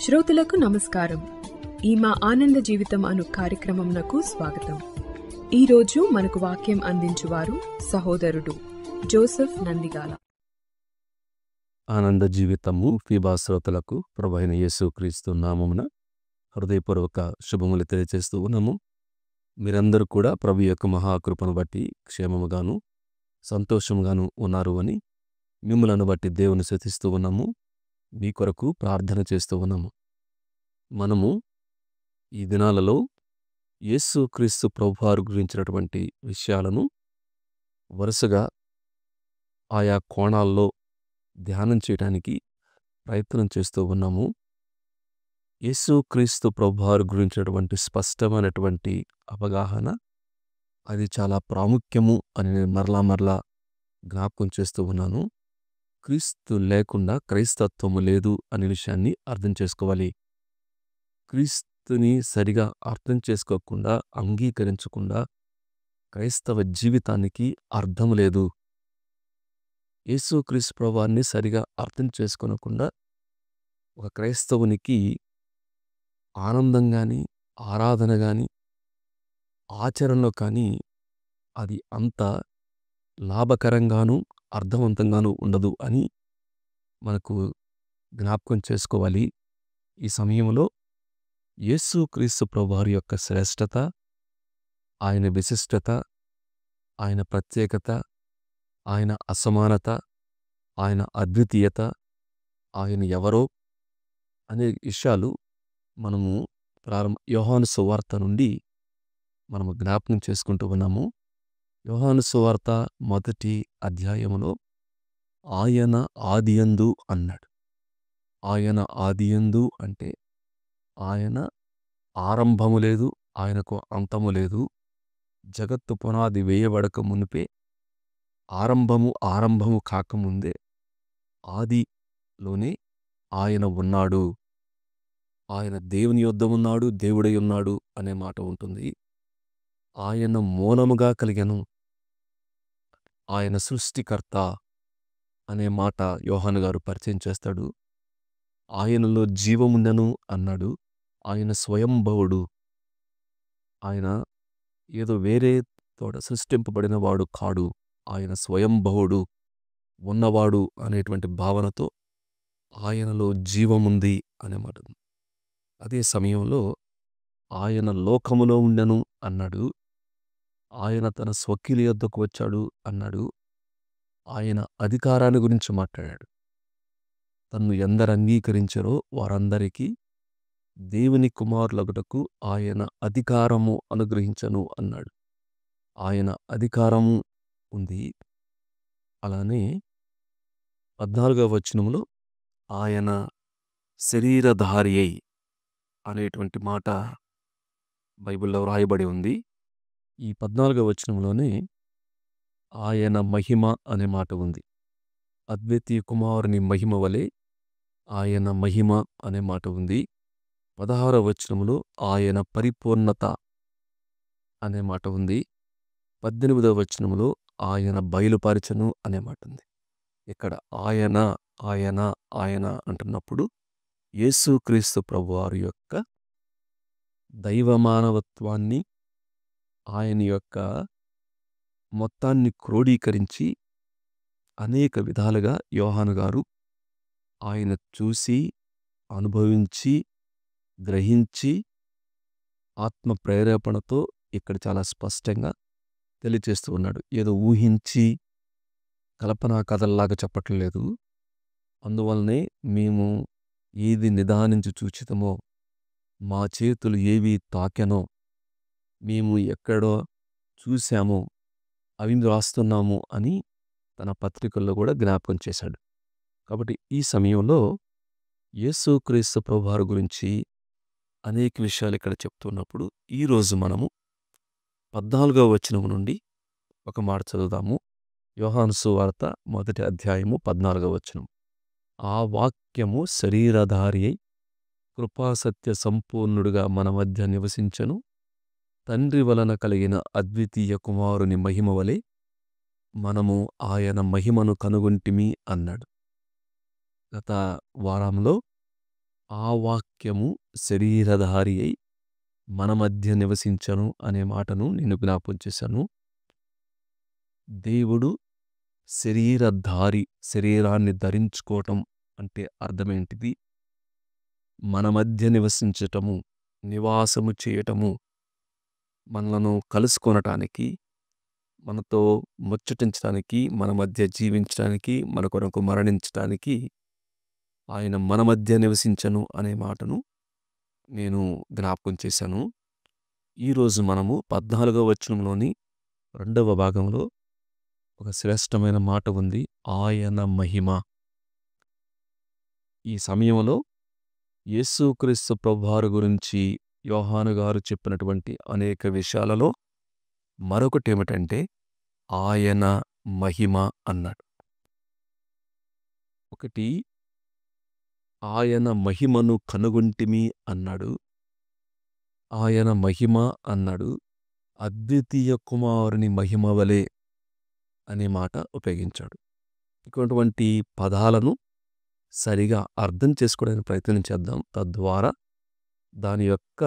శ్రోతలకు నమస్కారం. ఈ మా ఆనంద జీవితం అను కార్యక్రమంనకు స్వాగతం. ఈరోజు మనకు వాక్యం అందించువారు సహోదరుడు జోసెఫ్ నందిగాల. ఆనంద జీవితము ఫీబా శ్రోతలకు ప్రభువైన యేసుక్రీస్తు నామమున హృదయపూర్వక శుభములు తెలియజేస్తూ ఉన్నాము. మీరందరూ కూడా ప్రభు యొక్క మహాకృపను బట్టి క్షేమముగాను సంతోషముగాను ఉన్నారు అని మిమ్మలను బట్టి దేవుని స్తుతిస్తూ ఉన్నాము. మీ కొరకు ప్రార్థన చేస్తూ ఉన్నాము. మనము ఈ దినాలలో యేసుక్రీస్తు ప్రభువారు గురించినటువంటి విషయాలను వరుసగా ఆయా కోణాల్లో ధ్యానం చేయడానికి ప్రయత్నం చేస్తూ ఉన్నాము. యేసుక్రీస్తు ప్రభువారు గురించినటువంటి స్పష్టమైనటువంటి అవగాహన అది చాలా ప్రాముఖ్యము అని నేను మరలా జ్ఞాపకం చేస్తూ ఉన్నాను. క్రీస్తు లేకుండా క్రైస్తత్వము లేదు అనే విషయాన్ని అర్థం చేసుకోవాలి. క్రీస్తుని సరిగా అర్థం చేసుకోకుండా అంగీకరించకుండా క్రైస్తవ జీవితానికి అర్థం లేదు. యేసుక్రీస్తు ప్రభువాన్ని సరిగా అర్థం చేసుకోనకుండా ఒక క్రైస్తవునికి ఆనందం కానీ ఆరాధన కానీ ఆచరణలో కానీ అది అంత లాభకరంగాను అర్థవంతంగాను ఉండదు అని మనకు జ్ఞాపకం చేసుకోవాలి. ఈ సమయంలో యేసుక్రీస్తు ప్రభువారి యొక్క శ్రేష్టత, ఆయన విశిష్టత, ఆయన ప్రత్యేకత, ఆయన అసమానత, ఆయన అద్వితీయత, ఆయన ఎవరో అనే విషయాలు మనము యోహాను సువార్త నుండి మనము జ్ఞాపకం చేసుకుంటూ ఉన్నాము. యోహాను సువార్త 1వ అధ్యాయములో ఆయన ఆదియందు అన్నాడు. ఆయన ఆదియందు అంటే ఆయన ఆరంభము లేదు, ఆయనకు అంతము లేదు. జగత్తు పునాది వేయబడక మునిపే ఆరంభము కాకముందే ఆదిలోనే ఆయన ఉన్నాడు. ఆయన దేవుని యొద్ద ఉన్నాడు, దేవుడై ఉన్నాడు అనే మాట ఉంటుంది. ఆయన మూలముగా కలిగెను, ఆయన సృష్టికర్త అనే మాట యోహాను గారు పరిచయం చేస్తాడు. ఆయనలో జీవముండెను అన్నాడు. ఆయన స్వయంభవుడు, ఆయన ఏదో వేరే తోట సృష్టింపబడిన వాడు కాడు, ఆయన స్వయంభవుడు, ఉన్నవాడు అనేటువంటి భావనతో ఆయనలో జీవముంది అనే మాట. అదే సమయంలో ఆయన లోకములో ఉండెను అన్నాడు. ఆయన తన స్వకీయుల యొద్దకు వచ్చాడు అన్నాడు. ఆయన అధికారాన్ని గురించి మాట్లాడాడు. తన్ను ఎందరు అంగీకరించారో వారందరికీ దేవుని కుమారులగుటకు ఆయన అధికారము అనుగ్రహించను అన్నాడు. ఆయన అధికారము ఉంది. అలానే 14వ వచనములో ఆయన శరీరధారి అయి అనేటువంటి మాట బైబిల్లో వ్రాయబడి ఉంది. ఈ 14వ వచనంలోనే ఆయన మహిమ అనే మాట ఉంది. అద్వితీయ కుమారుని మహిమ వలె ఆయన మహిమ అనే మాట ఉంది. 16వ వచనంలో ఆయన పరిపూర్ణత అనే మాట ఉంది. 18వ వచనంలో ఆయన బయలుపరచను అనే మాట ఉంది. ఇక్కడ ఆయన ఆయన ఆయన అంటున్నప్పుడు యేసుక్రీస్తు ప్రభువారి యొక్క దైవమానవత్వాన్ని, ఆయన యొక్క మొత్తాన్ని క్రోడీకరించి అనేక విధాలుగా యోహాను గారు ఆయన చూసి, అనుభవించి, గ్రహించి, ఆత్మ ప్రేరేపణతో ఇక్కడ చాలా స్పష్టంగా తెలియచేస్తూ ఉన్నాడు. ఏదో ఊహించి కల్పనా కథల్లాగా చెప్పట్లేదు. అందువల్లనే మేము ఏది నిదానించి చూచితమో, మా చేతులు ఏవి తాకెనో, మేము ఎక్కడో చూశామో అవి రాస్తున్నాము అని తన పత్రికల్లో కూడా జ్ఞాపకం చేశాడు. కాబట్టి ఈ సమయంలో యేసుక్రీస్తు ప్రభువారి గురించి అనేక విషయాలు ఇక్కడ చెప్తున్నప్పుడు ఈరోజు మనము 14వ వచనం నుండి ఒక మాట చదువుదాము. యోహాను సువార్త 1వ అధ్యాయము 14వ వచనం. ఆ వాక్యము శరీరధారి అయి కృపాసత్య సంపూర్ణుడుగా మన మధ్య నివసించెను. తండ్రి వలన కలిగిన అద్వితీయ కుమారుని మహిమ వలె మనము ఆయన మహిమను కనుగొంటిమి అన్నాడు. గత వారంలో ఆ వాక్యము శరీరధారి అయి మన మధ్య నివసించను అనే మాటను నేను జ్ఞాపకం చేశాను. దేవుడు శరీరధారి, శరీరాన్ని ధరించుకోవటం అంటే అర్థమేంటిది? మన మధ్య నివసించటము, నివాసము చేయటము, మనలను కలుసుకొనటానికి, మనతో ముచ్చటించడానికి, మన మధ్య జీవించడానికి, మన కొరకు మరణించటానికి ఆయన మన మధ్య నివసించను అనే మాటను నేను జ్ఞాపకం చేశాను. ఈరోజు మనము 14వ వచనంలోని 2వ భాగంలో ఒక శ్రేష్టమైన మాట ఉంది. ఆయన మహిమ. ఈ సమయంలో యేసుక్రీస్తు ప్రభువారి గురించి యోహాను గారు చెప్పినటువంటి అనేక విషయాలలో మరొకటేమిటంటే ఆయన మహిమ అన్నాడు. ఒకటి, ఆయన మహిమను కనుగొంటిమి అన్నాడు. ఆయన మహిమ అన్నాడు. అద్వితీయ కుమారుని మహిమ వలె అనే మాట ఉపయోగించాడు. ఇటువంటి పదాలను సరిగా అర్థం చేసుకోవడానికి ప్రయత్నం చేద్దాం. తద్వారా దాని యొక్క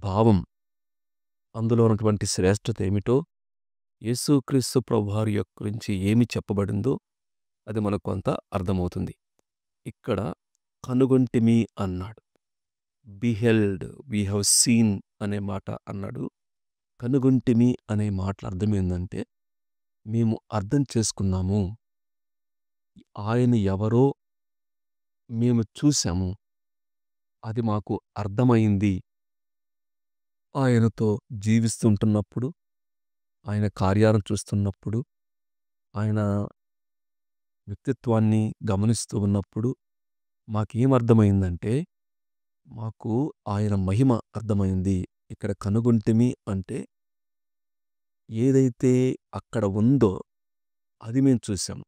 భావం, అందులో ఉన్నటువంటి శ్రేష్టత ఏమిటో, యేసుక్రీస్తు ప్రభువారి యొక్క గురించి ఏమి చెప్పబడిందో అది మనకు కొంత అర్థమవుతుంది. ఇక్కడ కనుగొంటిమి అన్నాడు. బిహెల్డ్, వీ హ్యావ్ సీన్ అనే మాట అన్నాడు. కనుగొంటిమి అనే మాటల అర్థం ఏంటంటే, మేము అర్థం చేసుకున్నాము, ఆయన ఎవరో మేము చూశాము, అది మాకు అర్థమైంది. ఆయనతో జీవిస్తుంటున్నప్పుడు, ఆయన కార్యాలను చూస్తున్నప్పుడు, ఆయన వ్యక్తిత్వాన్ని గమనిస్తూ ఉన్నప్పుడు మాకేమర్థమైందంటే, మాకు ఆయన మహిమ అర్థమైంది. ఇక్కడ కనుగొంటిమి అంటే ఏదైతే అక్కడ ఉందో అది మేము చూసాము.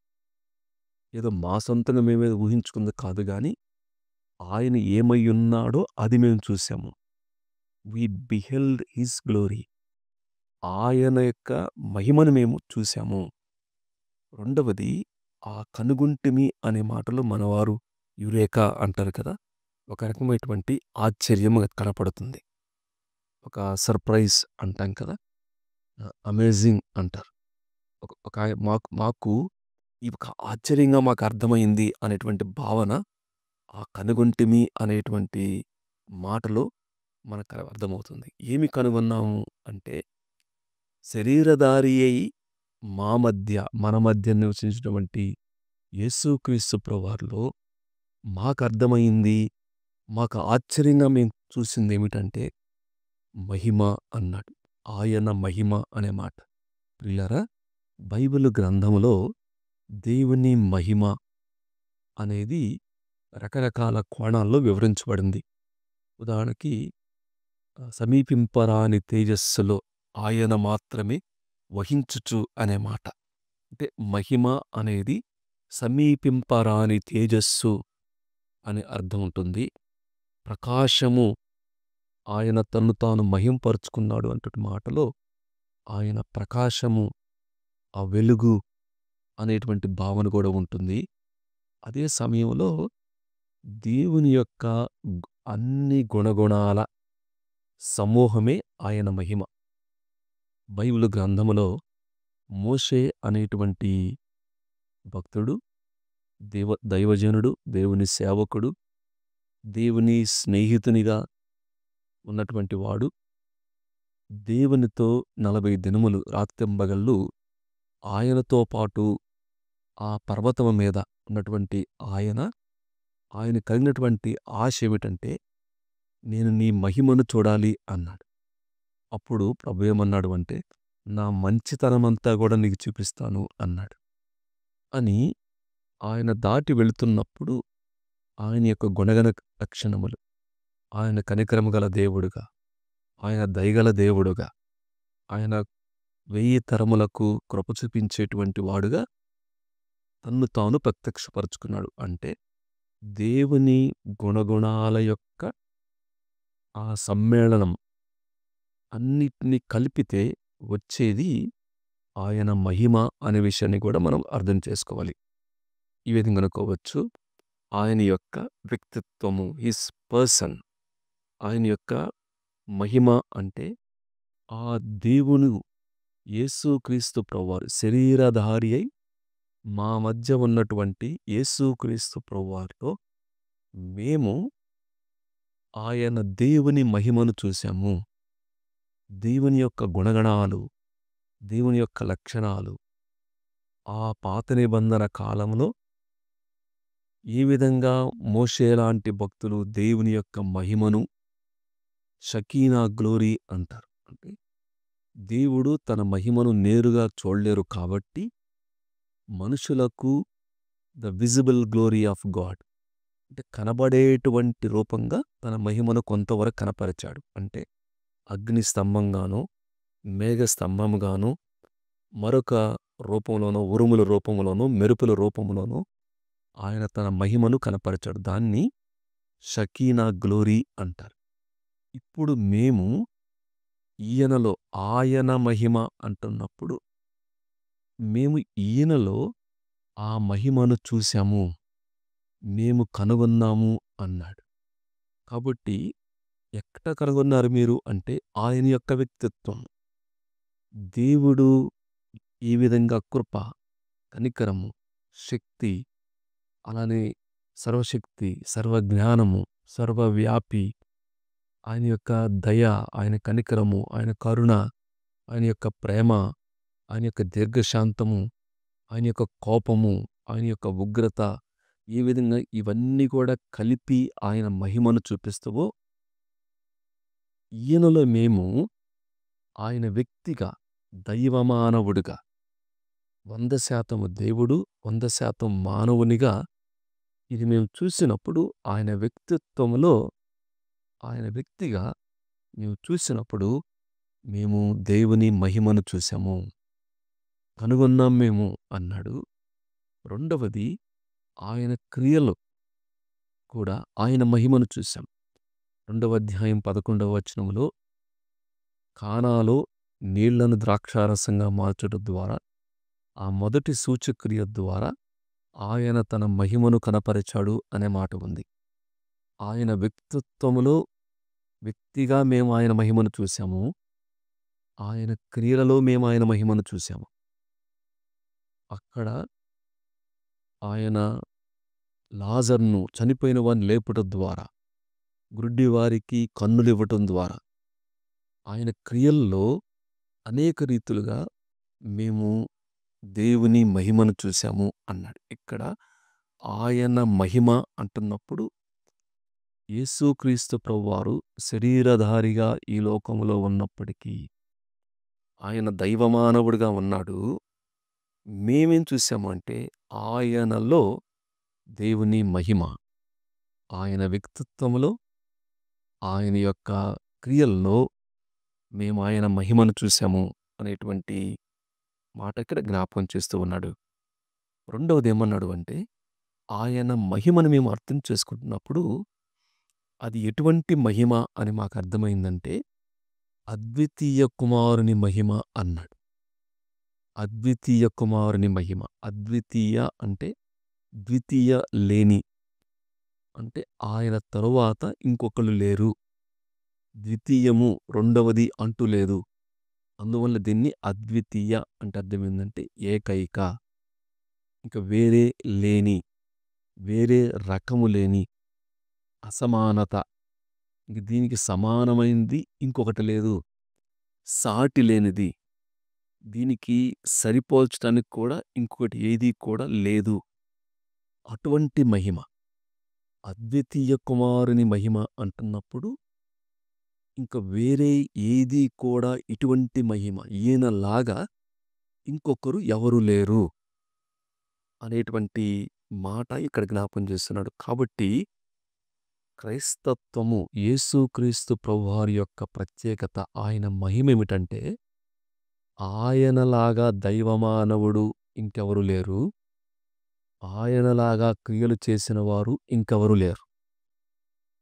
ఏదో మా సొంతంగా మేమేదో ఊహించుకుంది కాదు గాని, ఆయన ఏమై ఉన్నాడో అది మేము చూసాము. వి బిహెల్డ్ హిస్ గ్లోరీ. ఆయన యొక్క మహిమను మేము చూసాము. రెండవది, ఆ కనుగొంటిమి అనే మాటలో మనవారు యురేకా అంటారు కదా, ఒక రకమైనటువంటి ఆశ్చర్యము కనపడుతుంది. ఒక సర్ప్రైజ్ అంటాం కదా, అమేజింగ్ అంటారు. ఒక మాకు ఈ ఒక ఆశ్చర్యంగా మాకు అర్థమైంది అనేటువంటి భావన ఆ కనుగొంటిమి అనేటువంటి మాటలో మనకు అర్థమవుతుంది. ఏమి కనుగొన్నాము అంటే, శరీరధారి అయి మన మధ్య నివసించినటువంటి యేసుక్రీస్తు ప్రభువారిలో మాకు అర్థమైంది, మాకు ఆశ్చర్యంగా మేము చూసింది ఏమిటంటే మహిమ అన్నాడు. ఆయన మహిమ అనే మాట. ప్రియులారా, బైబిల్ గ్రంథములో దేవుని మహిమ అనేది రకరకాల కోణాల్లో వివరించబడింది. ఉదాహరణకి సమీపింపరాని తేజస్సులో ఆయన మాత్రమే వహించుచు అనే మాట. అంటే మహిమ అనేది సమీపింపరాని తేజస్సు అనే అర్థం ఉంటుంది. ప్రకాశము, ఆయన తన్ను తాను మహింపరుచుకున్నాడు అంటే మాటలో ఆయన ప్రకాశము, ఆ వెలుగు అనేటువంటి భావన కూడా ఉంటుంది. అదే సమయంలో దేవుని యొక్క అన్ని గుణగుణాల సమూహమే ఆయన మహిమ. బైబిల్ గ్రంథములో మోషే అనేటువంటి భక్తుడు, దైవజనుడు, దేవుని సేవకుడు, దేవుని స్నేహితునిగా ఉన్నటువంటి వాడు, దేవునితో 40 దినములు రాత్రింబగళ్ళు ఆయనతో పాటు ఆ పర్వతం మీద ఉన్నటువంటి ఆయన కలిగినటువంటి ఆశ ఏమిటంటే, నేను నీ మహిమను చూడాలి అన్నాడు. అప్పుడు ప్రభు ఏమన్నాడు అంటే, నా మంచితనమంతా కూడా నీకు చూపిస్తాను అన్నాడు. అని ఆయన దాటి వెళుతున్నప్పుడు ఆయన యొక్క గుణగణ లక్షణములు, ఆయన కనికరము గల దేవుడుగా, ఆయన దయగల దేవుడుగా, ఆయన 1000 తరములకు కృప చూపించేటువంటి వాడుగా తన్ను తాను ప్రత్యక్షపరుచుకున్నాడు. అంటే దేవుని గుణగుణాల యొక్క ఆ సమ్మేళనం అన్నిటినీ కలిపితే వచ్చేది ఆయన మహిమ అనే విషయాన్ని కూడా మనం అర్థం చేసుకోవాలి. ఈ విధంగా అనుకోవచ్చు, ఆయన యొక్క వ్యక్తిత్వము, హిస్ పర్సన్, ఆయన యొక్క మహిమ అంటే ఆ దేవుని యేసుక్రీస్తు ప్రభువారు శరీరధారి అయి మా మధ్య ఉన్నటువంటి యేసుక్రీస్తు ప్రభువారిలో మేము ఆయన దేవుని మహిమను చూశాము. దేవుని యొక్క గుణగణాలు, దేవుని యొక్క లక్షణాలు ఆ పాత నిబంధన కాలంలో ఏ విధంగా మోషే లాంటి భక్తులు దేవుని యొక్క మహిమను షకీనా గ్లోరీ అంటారు. అంటే దేవుడు తన మహిమను నేరుగా చూడలేరు కాబట్టి మనుషులకు the visible glory of God అంటే కనబడేటువంటి రూపంగా తన మహిమను కొంతవరకు కనపరిచాడు. అంటే అగ్ని స్తంభంగానో మేఘ స్తంభంగానో మరొక రూపంలోనో ఉరుముల రూపంలోనో మెరుపుల రూపంలోనో ఆయన తన మహిమను కనపరిచాడు. దాన్ని షకీనా గ్లోరీ అంటారు. ఇప్పుడు మేము ఈయనలో ఆయన మహిమ అంటున్నప్పుడు మేము ఈయనలో ఆ మహిమను చూశాము, మేము కనుగొన్నాము అన్నాడు. కాబట్టి ఎక్కడ కనుగొన్నారు మీరు అంటే ఆయన యొక్క వ్యక్తిత్వం. దేవుడు ఈ విధంగా కృప, కనికరము, శక్తి, అలానే సర్వశక్తి, సర్వజ్ఞానము, సర్వవ్యాపి, ఆయన యొక్క దయ, ఆయన కనికరము, ఆయన కరుణ, ఆయన యొక్క ప్రేమ, ఆయన యొక్క దీర్ఘశాంతము, ఆయన యొక్క కోపము, ఆయన యొక్క ఉగ్రత, ఈ విధంగా ఇవన్నీ కూడా కలిపి ఆయన మహిమను చూపిస్తావో ఈయనలో మేము ఆయన వ్యక్తిగా దైవమానవుడిగా 100% దేవుడు 100% మానవునిగా ఇది మేము చూసినప్పుడు ఆయన వ్యక్తిత్వంలో ఆయన వ్యక్తిగా మేము చూసినప్పుడు మేము దేవుని మహిమను చూసాము, కనుగొన్నాం మేము అన్నాడు. రెండవది ఆయన క్రియలు కూడా ఆయన మహిమను చూసాం. 2వ అధ్యాయం 11వ వచనములో కానాలో నీళ్లను ద్రాక్షారసంగా మార్చడం ద్వారా ఆ మొదటి సూచక్రియ ద్వారా ఆయన తన మహిమను కనపరిచాడు అనే మాట ఉంది. ఆయన వ్యక్తిత్వములో వ్యక్తిగా మేము ఆయన మహిమను చూసాము, ఆయన క్రియలలో మేము ఆయన మహిమను చూసాము. అక్కడ ఆయన లాజర్ను చనిపోయిన వారిని లేపటం ద్వారా, గుడ్డివారికి కన్నులు ఇవ్వటం ద్వారా ఆయన క్రియల్లో అనేక రీతులుగా మేము దేవుని మహిమను చూశాము అన్నాడు. ఇక్కడ ఆయన మహిమ అంటున్నప్పుడు యేసుక్రీస్తు ప్రభువారు శరీరధారిగా ఈ లోకంలో ఉన్నప్పటికీ ఆయన దైవమానవుడిగా ఉన్నాడు. మేమేం చూసాము అంటే ఆయనలో దేవుని మహిమ, ఆయన వ్యక్తిత్వంలో, ఆయన యొక్క క్రియల్లో మేము ఆయన మహిమను చూసాము అనేటువంటి మాట ఇక్కడ జ్ఞాపకం చేస్తూ ఉన్నాడు. రెండవది ఏమన్నాడు అంటే ఆయన మహిమను మేము అర్థం చేసుకుంటున్నప్పుడు అది ఎటువంటి మహిమ అని మాకు అర్థమైందంటే అద్వితీయ కుమారుని మహిమ అన్నాడు. అద్వితీయ కుమారుని మహిమ. అద్వితీయ అంటే ద్వితీయ లేని, అంటే ఆయన తరువాత ఇంకొకరు లేరు, ద్వితీయము రెండవది అంటూ లేదు. అందువల్ల దీన్ని అద్వితీయ అంటే అర్థం ఏంటంటే ఏకైక, ఇంకా వేరే లేని, వేరే రకము లేని, అసమానత, ఇంక దీనికి సమానమైనది ఇంకొకటి లేదు, సాటి లేనిది, దీనికి సరిపోల్చడానికి కూడా ఇంకొకటి ఏది కూడా లేదు. అటువంటి మహిమ, అద్వితీయ కుమారుని మహిమ అంటున్నప్పుడు ఇంకా వేరే ఏది కూడా ఇటువంటి మహిమ ఈయనలాగా ఇంకొకరు ఎవరు లేరు అనేటువంటి మాట ఇక్కడ జ్ఞాపం చేస్తున్నాడు. కాబట్టి క్రైస్తత్వము, యేసుక్రీస్తు ప్రభువారి యొక్క ప్రత్యేకత, ఆయన మహిమ ఏమిటంటే ఆయనలాగా దైవమానవుడు ఇంకెవరు లేరు, ఆయనలాగా క్రియలు చేసిన వారు ఇంకెవరు లేరు.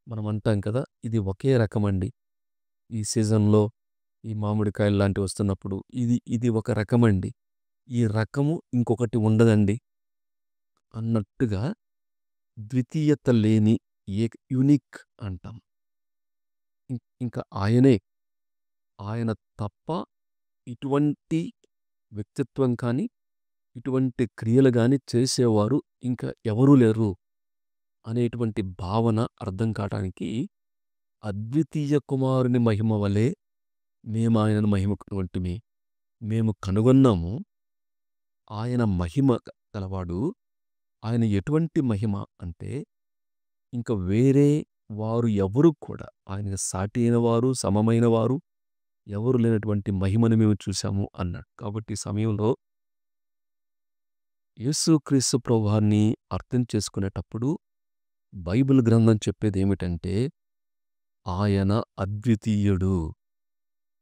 మనం అంటాం కదా, ఇది ఒకే రకమండి, ఈ సీజన్లో ఈ మామిడికాయలు లాంటివి వస్తున్నప్పుడు ఇది ఒక రకమండి, ఈ రకము ఇంకొకటి ఉండదండి అన్నట్టుగా ద్వితీయత లేని యునిక్ అంటాం. ఇంకా ఆయనే, ఆయన తప్ప ఇటువంటి వ్యక్తిత్వం కానీ ఇటువంటి క్రియలు కానీ చేసేవారు ఇంకా ఎవరూ లేరు అనేటువంటి భావన అర్థం కావటానికి అద్వితీయ కుమారుని మహిమ వలె మేము ఆయనను మహిమటువంటిమి. మేము కనుగొన్నాము ఆయన మహిమ గలవాడు. ఆయన ఎటువంటి మహిమ అంటే ఇంక వేరే వారు ఎవరు కూడా ఆయనకు సాటి అయిన వారు, సమమైన వారు ఎవరు లేనటువంటి మహిమను మేము చూసాము అన్నాడు. కాబట్టి ఈ సమయంలో యేసుక్రీస్తు ప్రభువాన్ని అర్థం చేసుకునేటప్పుడు బైబిల్ గ్రంథం చెప్పేది ఏమిటంటే ఆయన అద్వితీయుడు.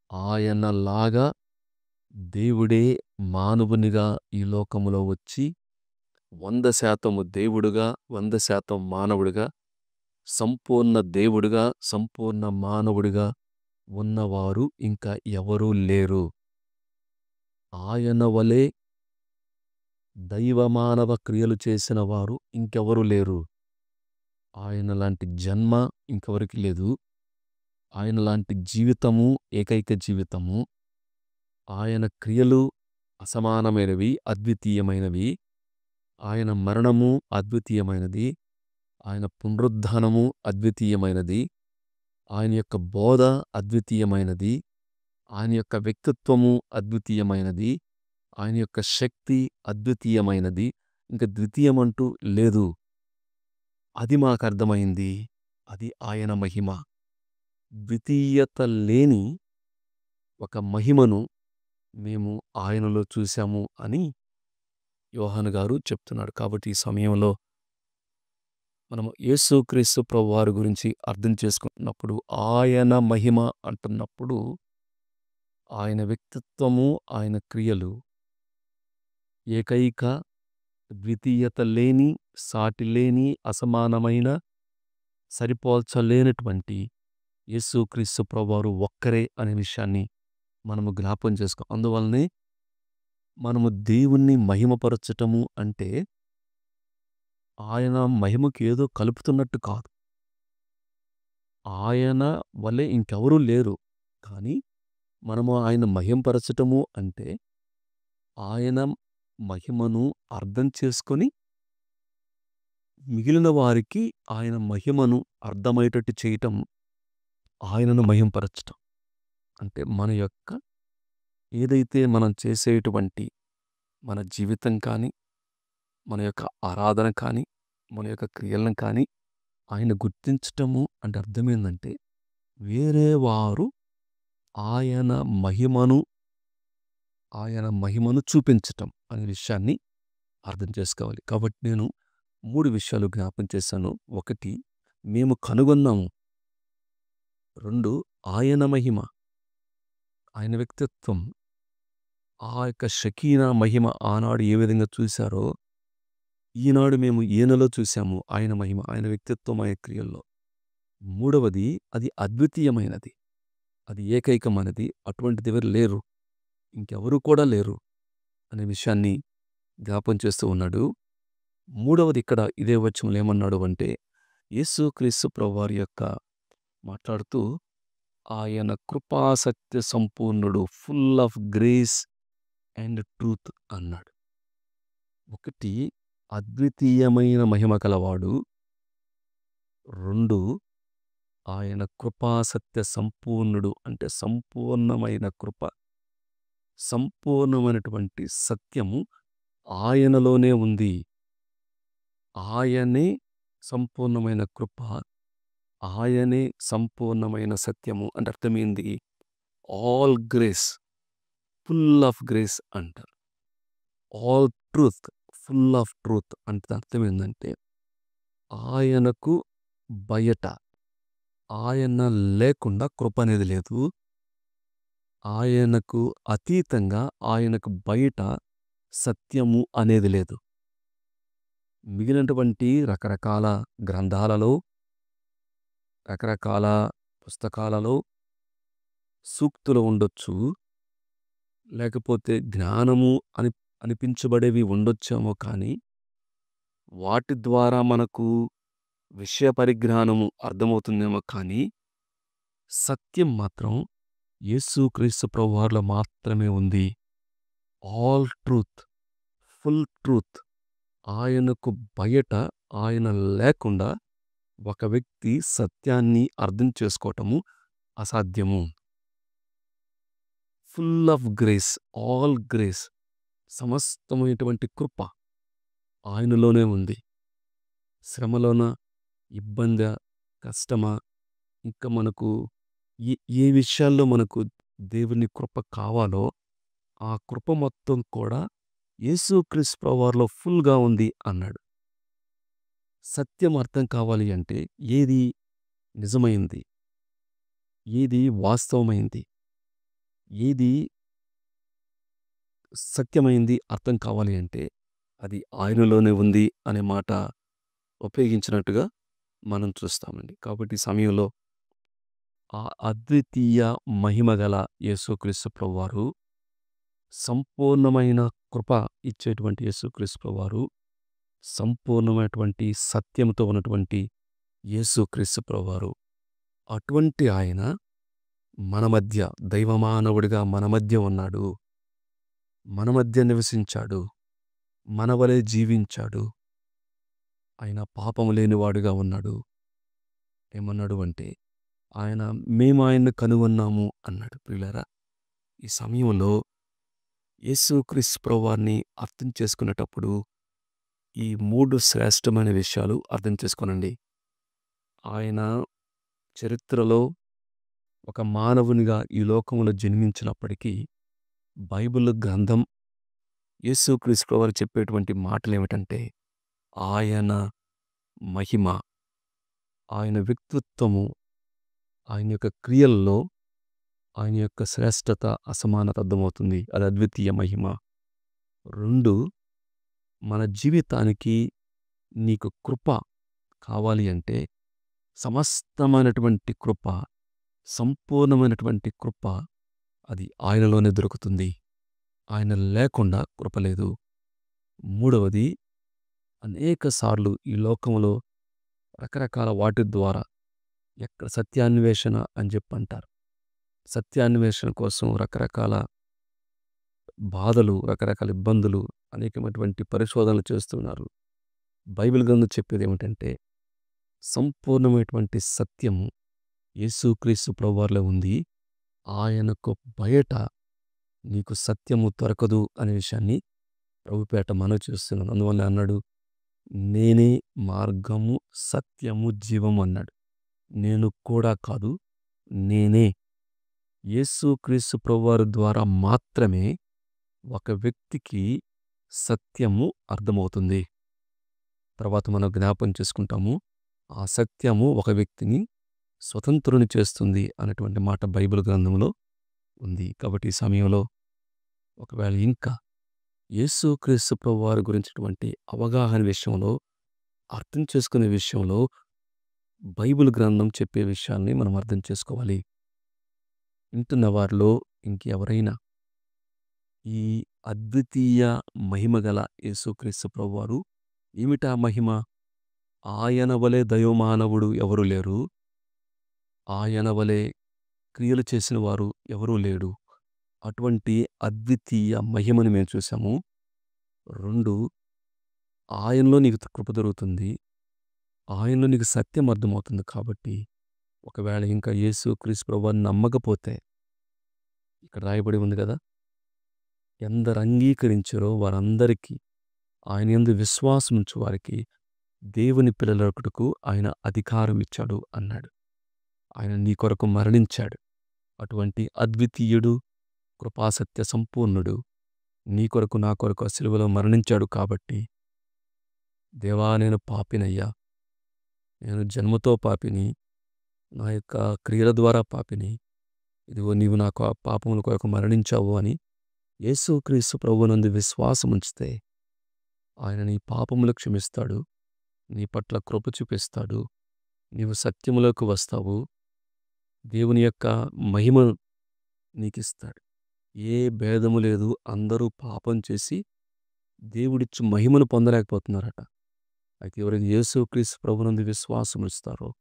ఆయనలాగా దేవుడే మానవునిగా ఈ లోకములో వచ్చి 100% దేవుడుగా 100% మానవుడిగా సంపూర్ణ దేవుడుగా సంపూర్ణ మానవుడిగా ఉన్నవారు ఇంకా ఎవరూ లేరు. ఆయన వలె దైవమానవ క్రియలు చేసిన వారు ఇంకెవరూ లేరు. ఆయన లాంటి జన్మ ఇంకెవరికి లేదు. ఆయన లాంటి జీవితము ఏకైక జీవితము. ఆయన క్రియలు అసమానమైనవి, అద్వితీయమైనవి. ఆయన మరణము అద్వితీయమైనది. ఆయన పునరుద్ధానము అద్వితీయమైనది. ఆయన యొక్క బోధ అద్వితీయమైనది. ఆయన యొక్క వ్యక్తిత్వము అద్వితీయమైనది. ఆయన యొక్క శక్తి అద్వితీయమైనది. ఇంక ద్వితీయమంటూ లేదు. అది మాకు అర్థమైంది. అది ఆయన మహిమ. ద్వితీయత లేని ఒక మహిమను మేము ఆయనలో చూశాము అని యోహాను గారు చెప్తున్నాడు. కాబట్టి ఈ సమయంలో మనము యేసుక్రీస్తు ప్రభువారి గురించి అర్థం చేసుకున్నప్పుడు ఆయన మహిమ అంటున్నప్పుడు ఆయన వ్యక్తిత్వము, ఆయన క్రియలు ఏకైక ద్వితీయత లేని, సాటి లేని, అసమానమైన, సరిపోల్చలేనటువంటి యేసుక్రీస్తు ప్రభువారు ఒక్కరే అనే విషయాన్ని మనము జ్ఞాపం చేసుకో. అందువల్లనే మనము దేవుణ్ణి మహిమపరచటము అంటే ఆయన మహిమకి ఏదో కలుపుతున్నట్టు కాదు. ఆయన వలె ఇంకెవరూ లేరు. కానీ మనము ఆయన మహిమపరచటము అంటే ఆయన మహిమను అర్థం చేసుకొని మిగిలిన వారికి ఆయన మహిమను అర్థమయ్యేటట్టు చేయటం, ఆయనను మహిమపరచటం. అంటే మన యొక్క ఏదైతే మనం చేసేటువంటి మన జీవితం కానీ, మన యొక్క ఆరాధన కానీ, మన యొక్క క్రియలను కానీ ఆయన గుర్తించటము అంటే అర్థమేందంటే వేరే వారు ఆయన మహిమను చూపించటం అనే విషయాన్ని అర్థం చేసుకోవాలి. కాబట్టి నేను 3 విషయాలు జ్ఞాపం చేశాను. 1 మేము కనుగొన్నాము. 2 ఆయన మహిమ, ఆయన వ్యక్తిత్వం, ఆ యొక్క షకీనా మహిమ ఆనాడు ఏ విధంగా చూశారో ఈనాడు మేము ఈయనలో చూశాము ఆయన మహిమ, ఆయన వ్యక్తిత్వం, ఆయన క్రియల్లో. 3వది అది అద్వితీయమైనది, అది ఏకైకమైనది. అటువంటిది ఎవరు లేరు, ఇంకెవరు కూడా లేరు అనే విషయాన్ని జ్ఞాపం చేస్తూ ఉన్నాడు. 3వది ఇక్కడ ఇదే వచనంలో ఏమన్నాడు అంటే యేసుక్రీస్తు ప్రభువారి యొక్క మాట్లాడుతూ ఆయన కృపాసత్య సంపూర్ణుడు, full of grace and truth అన్నాడు. 1 అద్వితీయమైన మహిమ కలవాడు. 2 ఆయన కృపాసత్య సంపూర్ణుడు అంటే సంపూర్ణమైన కృప, సంపూర్ణమైనటువంటి సత్యము ఆయనలోనే ఉంది. ఆయనే సంపూర్ణమైన కృప, ఆయనే సంపూర్ణమైన సత్యము అంటే అర్థమైంది. All grace, full of grace అంటారు. All truth, full of truth అంటే అర్థం ఏంటంటే ఆయనకు బయట, ఆయన లేకుండా కృప అనేది లేదు. ఆయనకు అతీతంగా, ఆయనకు బయట సత్యము అనేది లేదు. మిగిలినటువంటి రకరకాల గ్రంథాలలో, రకరకాల పుస్తకాలలో సూక్తులు ఉండొచ్చు, లేకపోతే జ్ఞానము అనిపించబడేవి ఉండొచ్చేమో. కానీ వాటి ద్వారా మనకు విషయ పరిజ్ఞానము అర్థమవుతుందేమో కానీ, సత్యం మాత్రం యేసుక్రీస్తు ప్రభువారిలో మాత్రమే ఉంది. All truth, full truth. ఆయనకు బయట, ఆయన లేకుండా ఒక వ్యక్తి సత్యాన్ని అర్థం చేసుకోవటము అసాధ్యము. Full of grace, all grace, సమస్తమైనటువంటి కృప ఆయనలోనే ఉంది. శ్రమలోన, ఇబ్బందా, కష్టమా, ఇంకా మనకు ఏ ఏ విషయాల్లో మనకు దేవుని కృప కావాలో ఆ కృప మొత్తం కూడా యేసుక్రీస్తు ప్రభువారిలో ఫుల్గా ఉంది అన్నాడు. సత్యం అర్థం కావాలి అంటే ఏది నిజమైంది, ఏది వాస్తవమైంది, ఏది సత్యమైంది అర్థం కావాలి అంటే అది ఆయనలోనే ఉంది అనే మాట ఉపయోగించినట్టుగా మనం చూస్తామండి. కాబట్టి ఈ సమయంలో ఆ అద్వితీయ మహిమగల యేసుక్రీస్తు ప్రభువారు, సంపూర్ణమైన కృప ఇచ్చేటువంటి యేసుక్రీస్తు ప్రభువారు, సంపూర్ణమైనటువంటి సత్యంతో ఉన్నటువంటి యేసుక్రీస్తు ప్రభువారు, అటువంటి ఆయన మన మధ్య దైవమానవుడిగా మన మధ్య ఉన్నాడు. మన మధ్య నివసించాడు. మన వలె జీవించాడు. ఆయన పాపము లేనివాడుగా ఉన్నాడు. ఏమన్నాడు అంటే, మేము ఆయన్ని కనుగొన్నాము అన్నాడు. ప్రియులారా, ఈ సమయంలో యేసుక్రీస్తు ప్రభువారిని అర్థం చేసుకునేటప్పుడు ఈ 3 శ్రేష్టమైన విషయాలు అర్థం చేసుకోనండి. ఆయన చరిత్రలో ఒక మానవునిగా ఈ లోకంలో జన్మించినప్పటికీ బైబిల్ గ్రంథం యేసుక్రీస్తు ప్రభువారు చెప్పేటువంటి మాటలు ఏమిటంటే, ఆయన మహిమ, ఆయన వ్యక్తిత్వము, ఆయన యొక్క క్రియల్లో ఆయన యొక్క శ్రేష్టత, అసమానత అర్థమవుతుంది. అది అద్వితీయ మహిమ. 2, మన జీవితానికి నీకు కృప కావాలి అంటే సమస్తమైనటువంటి కృప, సంపూర్ణమైనటువంటి కృప అది ఆయనలోనే దొరుకుతుంది. ఆయన లేకుండా కృప లేదు. 3వది, అనేక సార్లు ఈ లోకంలో రకరకాల వాటి ద్వారా ఎక్కడ సత్యాన్వేషణ అని చెప్పి అంటారు. సత్యాన్వేషణ కోసం రకరకాల బాధలు, రకరకాల ఇబ్బందులు, అనేకమైనటువంటి పరిశోధనలు చేస్తున్నారు. బైబిల్ గ్రంథం చెప్పేది ఏమిటంటే, సంపూర్ణమైనటువంటి సత్యము యేసుక్రీస్తు ప్రభువారిలో ఉంది. ఆయనకు బయట నీకు సత్యము దొరకదు అనే విషయాన్ని ప్రభుపేట మనవి చేస్తున్నాను. అందువల్ల అన్నాడు, నేనే మార్గము, సత్యము, జీవము అన్నాడు. నేను కూడా కాదు, నేనే. యేసుక్రీస్తు ప్రభువారి ద్వారా మాత్రమే ఒక వ్యక్తికి సత్యము అర్థమవుతుంది. తర్వాత మనం జ్ఞాపం చేసుకుంటాము, ఆ సత్యము ఒక వ్యక్తిని స్వతంత్రుని చేస్తుంది అనేటువంటి మాట బైబిల్ గ్రంథంలో ఉంది. కాబట్టి ఈ సమయంలో ఒకవేళ ఇంకా యేసుక్రీస్తు ప్రభువారి గురించినటువంటి అవగాహన విషయంలో, అర్థం చేసుకునే విషయంలో బైబిల్ గ్రంథం చెప్పే విషయాల్ని మనం అర్థం చేసుకోవాలి. వింటున్న వారిలో ఇంకెవరైనా ఈ అద్వితీయ మహిమగల యేసుక్రీస్తు ప్రభువారు, ఏమిటా మహిమ? ఆయన వలె దైవమానవుడు ఎవరు లేరు. ఆయన వలె క్రియలు చేసిన వారు ఎవరూ లేడు. అటువంటి అద్వితీయ మహిమని మేము చూసాము. 2, ఆయనలో నీకు కృప దొరుకుతుంది. ఆయనలో నీకు సత్యం అర్థమవుతుంది. కాబట్టి ఒకవేళ ఇంకా యేసుక్రీస్తు ప్రభువారిని నమ్మకపోతే, ఇక్కడ రాయబడి ఉంది కదా, ఎందరు అంగీకరించారో వారందరికీ, ఆయన యందు విశ్వాసం ఉంచు వారికి దేవుని పిల్లలొకటుకు ఆయన అధికారం ఇచ్చాడు అన్నాడు. ఆయన నీ కొరకు మరణించాడు. అటువంటి అద్వితీయుడు, కృపాసత్య సంపూర్ణుడు నీ కొరకు, నా కొరకు ఆ సిలువలో మరణించాడు. కాబట్టి దేవా, నేను పాపినయ్యా, నేను జన్మతో పాపిని, నా యొక్క క్రియల ద్వారా పాపిని, ఇదిగో నీవు నాకు ఆ పాపముల కొరకు మరణించావు అని యేసుక్రీస్తు ప్రభువునందు విశ్వాసం ఉంచితే ఆయన నీ పాపములు క్షమిస్తాడు, నీ పట్ల కృప చూపిస్తాడు, నీవు సత్యములోకి వస్తావు, దేవుని యొక్క మహిమను నీకిస్తాడు. ఏ భేదము లేదు. అందరూ పాపం చేసి దేవుడిచ్చు మహిమను పొందలేకపోతున్నారట. అయితే ఎవరైతే యేసుక్రీస్తు ప్రభునందు విశ్వాసం ఉంచుతారో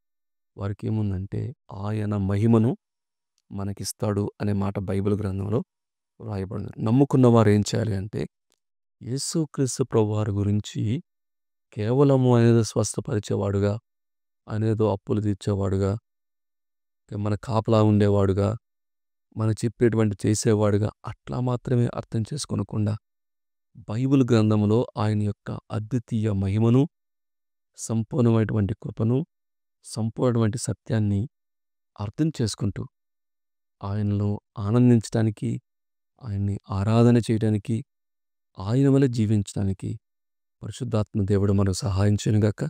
వారికి ఏముందంటే ఆయన మహిమను మనకిస్తాడు అనే మాట బైబిల్ గ్రంథంలో వ్రాయబడింది. నమ్ముకున్న వారు ఏం చేయాలి అంటే యేసుక్రీస్తు ప్రభువారి గురించి కేవలము ఆయనేదో స్వస్థపరిచేవాడుగా, ఆయనేదో అప్పులు తీర్చేవాడుగా, మన కాపలా ఉండేవాడుగా, మనం చెప్పేటువంటి చేసేవాడుగా అట్లా మాత్రమే అర్థం చేసుకోనకుండా బైబిల్ గ్రంథంలో ఆయన యొక్క అద్వితీయ మహిమను, సంపూర్ణమైనటువంటి కృపను, సంపూర్ణమైన సత్యాన్ని అర్థం చేసుకుంటూ ఆయనలో ఆనందించడానికి, ఆయన్ని ఆరాధన చేయడానికి, ఆయన వలె జీవించడానికి పరిశుద్ధాత్మ దేవుడు మనకు సహాయం చేయనుగాక.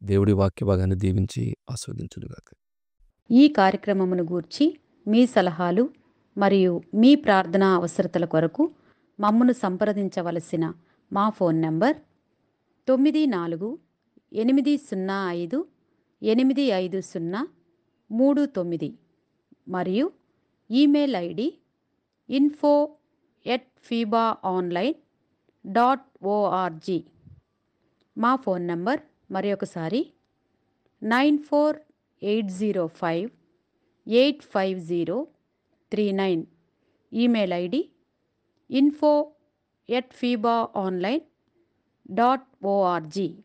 దేవుడి వాక్య భాగాన్ని దీవించి ఆస్వాదించునుగాక. ఈ కార్యక్రమమును గూర్చి మీ సలహాలు మరియు మీ ప్రార్థనా అవసరతల కొరకు మమ్మను సంప్రదించవలసిన మా ఫోన్ నంబర్ 948585085039 మరియు ఈమెయిల్ ఐడి info@fibaonline.org. మా ఫోన్ నంబర్ మరొకసారి 9480585039. Email ID info@fibaonline.org.